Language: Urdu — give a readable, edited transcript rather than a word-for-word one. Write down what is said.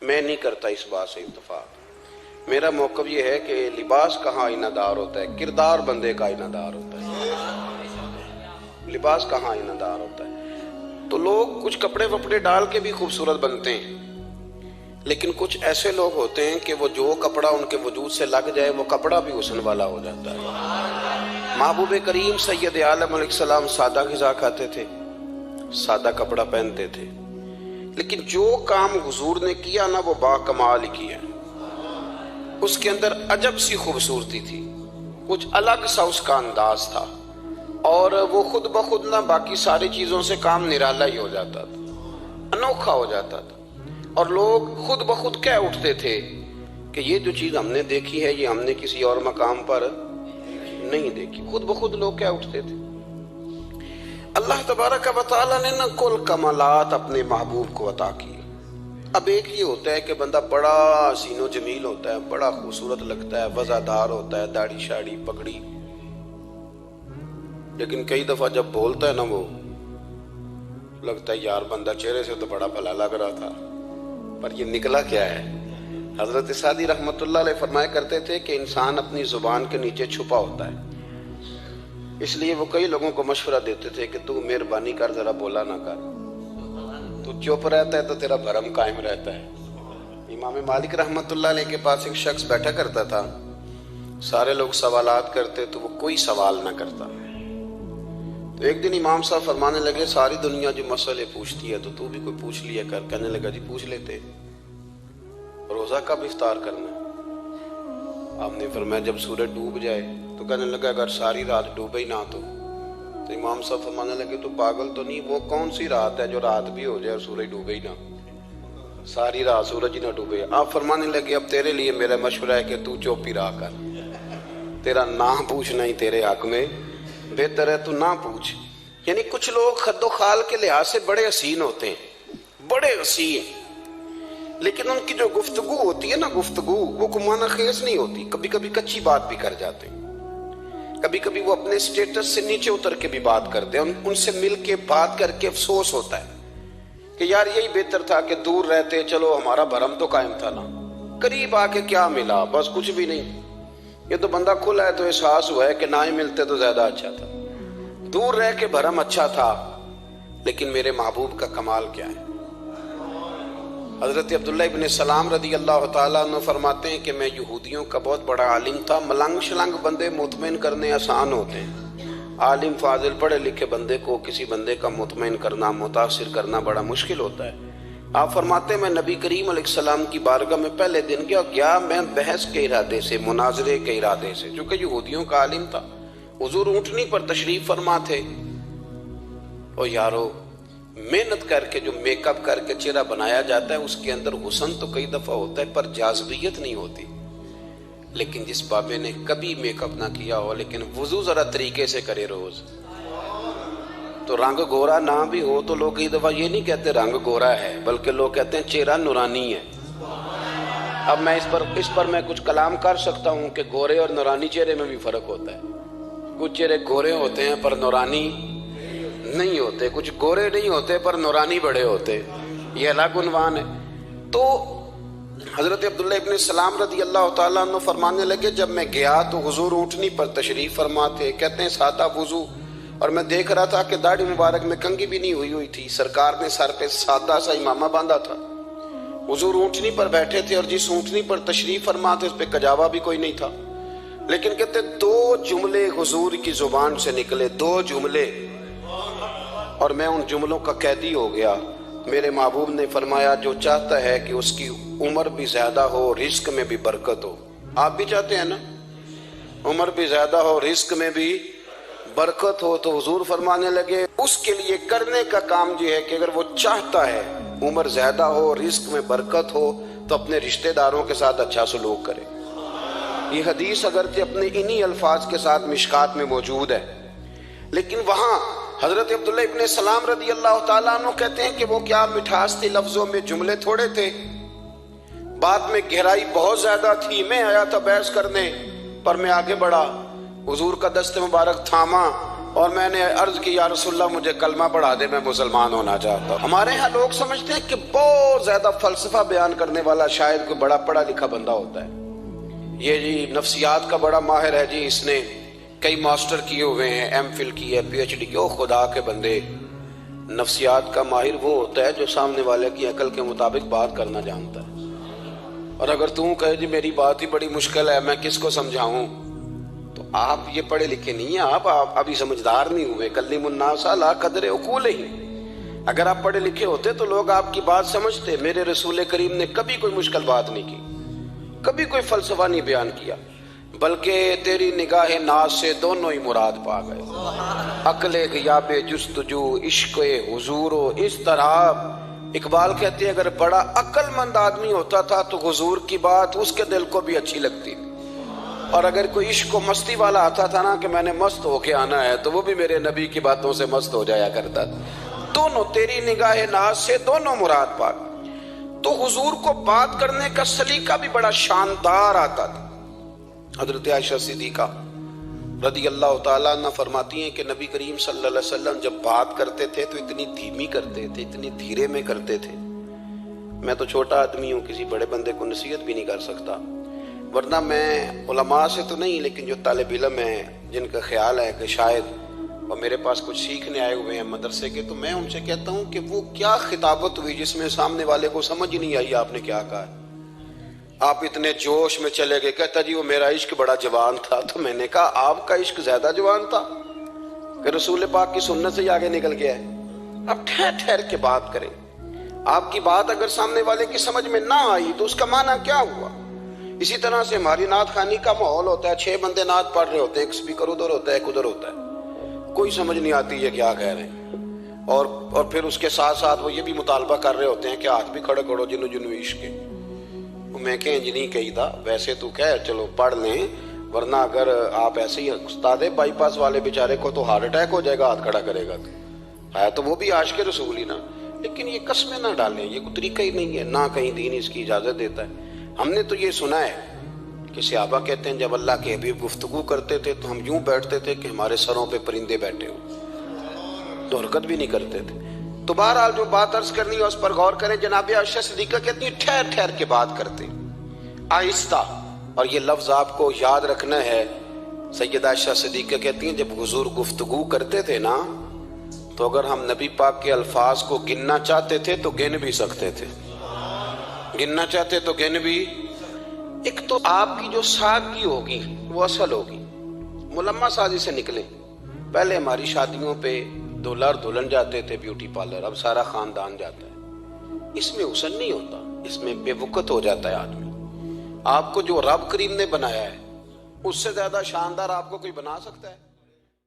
میں نہیں کرتا اس بات سے اتفاق۔ میرا موقف یہ ہے کہ لباس کہاں آئینہ دار ہوتا ہے، کردار بندے کا آئینہ دار ہوتا ہے، لباس کہاں آئینہ دار ہوتا ہے۔ تو لوگ کچھ کپڑے وپڑے ڈال کے بھی خوبصورت بنتے ہیں، لیکن کچھ ایسے لوگ ہوتے ہیں کہ وہ جو کپڑا ان کے وجود سے لگ جائے وہ کپڑا بھی حسن والا ہو جاتا ہے۔ محبوب کریم سید عالم علیہ السلام سادہ غذا کھاتے تھے، سادہ کپڑا پہنتے تھے، لیکن جو کام حضور نے کیا نا وہ با کمال ہی کیا۔ اس کے اندر عجب سی خوبصورتی تھی، کچھ الگ سا اس کا انداز تھا، اور وہ خود بخود نہ باقی ساری چیزوں سے کام نرالا ہی ہو جاتا تھا، انوکھا ہو جاتا تھا، اور لوگ خود بخود کہہ اٹھتے تھے کہ یہ جو چیز ہم نے دیکھی ہے یہ ہم نے کسی اور مقام پر نہیں دیکھی، خود بخود لوگ کہہ اٹھتے تھے۔ اللہ تبارک و تعالیٰ نے نہ کل کمالات اپنے محبوب کو عطا کی۔ اب ایک یہ ہوتا ہے کہ بندہ بڑا حسین و جمیل ہوتا ہے، بڑا خوبصورت لگتا ہے، وزادار ہوتا ہے، داڑھی شاڑی پگڑی، لیکن کئی دفعہ جب بولتا ہے نا وہ لگتا ہے یار بندہ چہرے سے تو بڑا بھلا لگ رہا تھا، پر یہ نکلا کیا ہے۔ حضرت سعدی رحمت اللہ علیہ فرمایا کرتے تھے کہ انسان اپنی زبان کے نیچے چھپا ہوتا ہے، اس لیے وہ کئی لوگوں کو مشورہ دیتے تھے کہ تو مہربانی کر ذرا بولا نہ کر، تو چپ رہتا ہے تو تیرا بھرم قائم رہتا ہے۔ امام مالک رحمت اللہ علیہ کے پاس ایک شخص بیٹھا کرتا تھا، سارے لوگ سوالات کرتے تو وہ کوئی سوال نہ کرتا۔ تو ایک دن امام صاحب فرمانے لگے ساری دنیا جو مسئلے پوچھتی ہے تو بھی کوئی پوچھ لیا کر۔ کہنے لگا جی پوچھ لیتے، روزہ کب افطار کرنا ہے؟ آپ نے فرمایا جب سورج ڈوب جائے۔ تو کہنے لگا اگر ساری رات ڈوبے ہی نہ تو امام صاحب فرمانے لگے تو پاگل تو نہیں، وہ کون سی رات ہے جو رات بھی ہو جائے اور سورج ڈوبے ہی نہ، ساری رات سورج ہی نہ ڈوبے۔ آپ فرمانے لگے اب تیرے لیے میرا مشورہ ہے کہ تو چوپ ہی رہا کر، تیرا نہ پوچھنا ہی تیرے حق میں بہتر ہے، تو نہ پوچھ۔ یعنی کچھ لوگ خد و خال کے لحاظ سے بڑے حسین ہوتے ہیں، بڑے حسین، لیکن ان کی جو گفتگو ہوتی ہے نا، گفتگو وہ معنی خیز نہیں ہوتی، کبھی کبھی کچی بات بھی کر جاتے ہیں، کبھی کبھی وہ اپنے سٹیٹس سے نیچے اتر کے بھی بات کرتے ہیں، ان سے مل کے بات کر کے افسوس ہوتا ہے کہ یار یہی بہتر تھا کہ دور رہتے، چلو ہمارا بھرم تو قائم تھا نا، قریب آ کے کیا ملا، بس کچھ بھی نہیں، یہ تو بندہ کھلا ہے تو احساس ہوا ہے کہ نہ ہی ملتے تو زیادہ اچھا تھا، دور رہ کے بھرم اچھا تھا۔ لیکن میرے محبوب کا کمال کیا ہے؟ حضرت عبداللہ ابن سلام رضی اللہ تعالیٰ عنہ فرماتے ہیں کہ میں یہودیوں کا بہت بڑا عالم تھا، ملنگ شلنگ بندے مطمئن کرنے آسان ہوتے ہیں، عالم فاضل پڑھے لکھے بندے کو کسی بندے کا مطمئن کرنا، متاثر کرنا بڑا مشکل ہوتا ہے۔ آپ فرماتے ہیں میں نبی کریم علیہ السلام کی بارگاہ میں پہلے دن گیا میں بحث کے ارادے سے، مناظرے کے ارادے سے، چونکہ یہودیوں کا عالم تھا، حضور اونٹنی پر تشریف فرما تھے، اور یارو محنت کر کے جو میک اپ کر کے چہرہ بنایا جاتا ہے اس کے اندر حسن تو کئی دفعہ ہوتا ہے پر جاذبیت نہیں ہوتی۔ لیکن جس بابے نے کبھی میک اپ نہ کیا ہو لیکن وضو ذرا طریقے سے کرے روز، تو رنگ گورا نہ بھی ہو تو لوگ کئی دفعہ یہ نہیں کہتے رنگ گورا ہے، بلکہ لوگ کہتے ہیں چہرہ نورانی ہے۔ اب میں اس پر میں کچھ کلام کر سکتا ہوں کہ گورے اور نورانی چہرے میں بھی فرق ہوتا ہے، کچھ چہرے گورے ہوتے ہیں پر نورانی نہیں ہوتے، کچھ گورے نہیں ہوتے پر نورانی بڑے ہوتے، یہ الگ عنوان ہے۔ تو حضرت عبداللہ ابن سلام رضی اللہ تعالیٰ عنہ فرمانے لگے جب میں گیا تو حضور اونٹنی پر تشریف فرما تھے، کہتے ہیں سادہ وضو، اور میں دیکھ رہا تھا کہ داڑھی مبارک میں کنگھی بھی نہیں ہوئی تھی، سرکار نے سر پہ سادہ سا امامہ باندھا تھا، حضور اونٹنی پر بیٹھے تھے، اور جس اونٹنی پر تشریف فرما تھے اس پہ کجاوا بھی کوئی نہیں تھا، لیکن کہتے دو جملے حضور کی زبان سے نکلے، دو جملے، اور میں ان جملوں کا قیدی ہو گیا۔ میرے محبوب نے فرمایا جو چاہتا ہے کہ اس کی عمر بھی زیادہ ہو رزق میں بھی برکت ہو، آپ بھی چاہتے ہیں نا عمر بھی زیادہ ہو رزق میں بھی برکت ہو، تو حضور فرمانے لگے اس کے لیے کرنے کا کام یہ ہے کہ اگر وہ چاہتا ہے عمر زیادہ ہو رزق میں برکت ہو تو اپنے رشتہ داروں کے ساتھ اچھا سلوک کرے۔ یہ حدیث اگرچہ اپنے انہی الفاظ کے ساتھ مشکات میں موجود ہے، لیکن وہاں حضرت عبداللہ ابن سلام رضی اللہ تعالیٰ عنہ کہتے ہیں کہ وہ کیا مٹھاس تھی لفظوں میں، جملے تھوڑے تھے، بات میں گہرائی بہت زیادہ تھی۔ میں آیا تھا بحث کرنے پر میں آگے بڑھا، حضور کا دست مبارک تھاما اور میں نے عرض کی یا رسول اللہ مجھے کلمہ پڑھا دے، میں مسلمان ہونا چاہتا ہوں۔ ہمارے ہاں لوگ سمجھتے ہیں کہ بہت زیادہ فلسفہ بیان کرنے والا شاید کوئی بڑا پڑھا لکھا بندہ ہوتا ہے، یہ جی نفسیات کا بڑا ماہر ہے جی، اس نے کئی ماسٹر کیے ہوئے ہیں، ایم فل کی ہے، پی ایچ ڈی کی۔ او خدا کے بندے، نفسیات کا ماہر وہ ہوتا ہے جو سامنے والے کی عقل کے مطابق بات کرنا جانتا ہے۔ اور اگر تم کہے جی میری بات ہی بڑی مشکل ہے، میں کس کو سمجھاؤں، تو آپ یہ پڑھے لکھے نہیں ہیں، آپ ابھی سمجھدار نہیں ہوئے۔ کلیم الناس علی قدر عقولہم، اگر آپ پڑھے لکھے ہوتے تو لوگ آپ کی بات سمجھتے۔ میرے رسول کریم نے کبھی کوئی مشکل بات نہیں کی، کبھی کوئی فلسفہ نہیں بیان کیا، بلکہ تیری نگاہ ناز سے دونوں ہی مراد پا گئے، عقل غیاب جستجو، عشق حضور۔ اس طرح اقبال کہتے ہیں اگر بڑا عقل مند آدمی ہوتا تھا تو حضور کی بات اس کے دل کو بھی اچھی لگتی تھی، اور اگر کوئی عشق و مستی والا آتا تھا نا کہ میں نے مست ہو کے آنا ہے، تو وہ بھی میرے نبی کی باتوں سے مست ہو جایا کرتا تھا۔ دونوں تیری نگاہ ناز سے دونوں مراد پا گئے۔ تو حضور کو بات کرنے کا سلیقہ بھی بڑا شاندار آتا تھا۔ حضرت عائشہ صدیقہ رضی اللہ تعالیٰ عنہ فرماتی ہیں کہ نبی کریم صلی اللہ علیہ وسلم جب بات کرتے تھے تو اتنی دھیمی کرتے تھے، اتنی دھیرے میں کرتے تھے، میں تو چھوٹا آدمی ہوں، کسی بڑے بندے کو نصیحت بھی نہیں کر سکتا، ورنہ میں علماء سے تو نہیں، لیکن جو طالب علم ہیں جن کا خیال ہے کہ شاید اور میرے پاس کچھ سیکھنے آئے ہوئے ہیں مدرسے کے، تو میں ان سے کہتا ہوں کہ وہ کیا خطابت ہوئی جس میں سامنے والے کو سمجھ ہی نہیں آئی آپ نے کیا کہا ہے۔ آپ اتنے جوش میں چلے گئے، کہتا جی وہ میرا عشق بڑا جوان تھا۔ تو میں نے کہا آپ کا عشق زیادہ جوان تھا کہ رسول پاک کی سنت سے ہی آگے نکل گیا ہے؟ اب ٹھہر ٹھہر کے بات کریں، آپ کی بات اگر سامنے والے کی سمجھ میں نہ آئی تو اس کا معنی کیا ہوا؟ اسی طرح سے ہماری نعت خوانی کا ماحول ہوتا ہے، 6 بندے نعت پڑھ رہے ہوتے ہیں، ایک سپیکر ادھر ہوتا ہے ایک ادھر ہوتا ہے، کوئی سمجھ نہیں آتی یہ کیا کہہ رہے ہیں، اور پھر اس کے ساتھ ساتھ وہ یہ بھی مطالبہ کر رہے ہوتے ہیں کہ ہاتھ بھی کھڑے کرو جنو جنو عشق کے۔ میں کہ انجنی کہی تھا ویسے تو کہہ چلو پڑھ لیں، ورنہ اگر آپ ایسے ہی استاد بائی پاس والے بیچارے کو تو ہارٹ اٹیک ہو جائے گا ہاتھ کھڑا کرے گا، تو ہے تو وہ بھی عاشق رسول ہی نا، لیکن یہ قسمیں نہ ڈالیں، یہ کوئی طریقہ ہی نہیں ہے، نہ کہیں دین اس کی اجازت دیتا ہے۔ ہم نے تو یہ سنا ہے کہ صحابہ کہتے ہیں جب اللہ کے حبیب گفتگو کرتے تھے تو ہم یوں بیٹھتے تھے کہ ہمارے سروں پہ پرندے بیٹھے ہو، تو حرکت بھی نہیں کرتے تھے۔ تو بہرحال جو بات عرض کرنی ہے اس پر غور کریں۔ جناب عائشہ صدیقہ کہتی ہیں ٹھہر ٹھہر کے بات کرتے، آہستہ، اور یہ لفظ آپ کو یاد رکھنا ہے۔ سیدہ عائشہ صدیقہ کہتی ہیں جب حضور گفتگو کرتے تھے نا تو اگر ہم نبی پاک کے الفاظ کو گننا چاہتے تھے تو گن بھی سکتے تھے، گننا چاہتے تو گن بھی۔ ایک تو آپ کی جو سادگی ہوگی وہ اصل ہوگی، ملمہ سازی سے نکلیں۔ پہلے ہماری شادیوں پہ دولہا اور دلہن جاتے تھے بیوٹی پارلر، اب سارا خاندان جاتا ہے۔ اس میں حسن نہیں ہوتا، اس میں بے وقت ہو جاتا ہے آدمی۔ آپ کو جو رب کریم نے بنایا ہے اس سے زیادہ شاندار آپ کو کوئی بنا سکتا ہے؟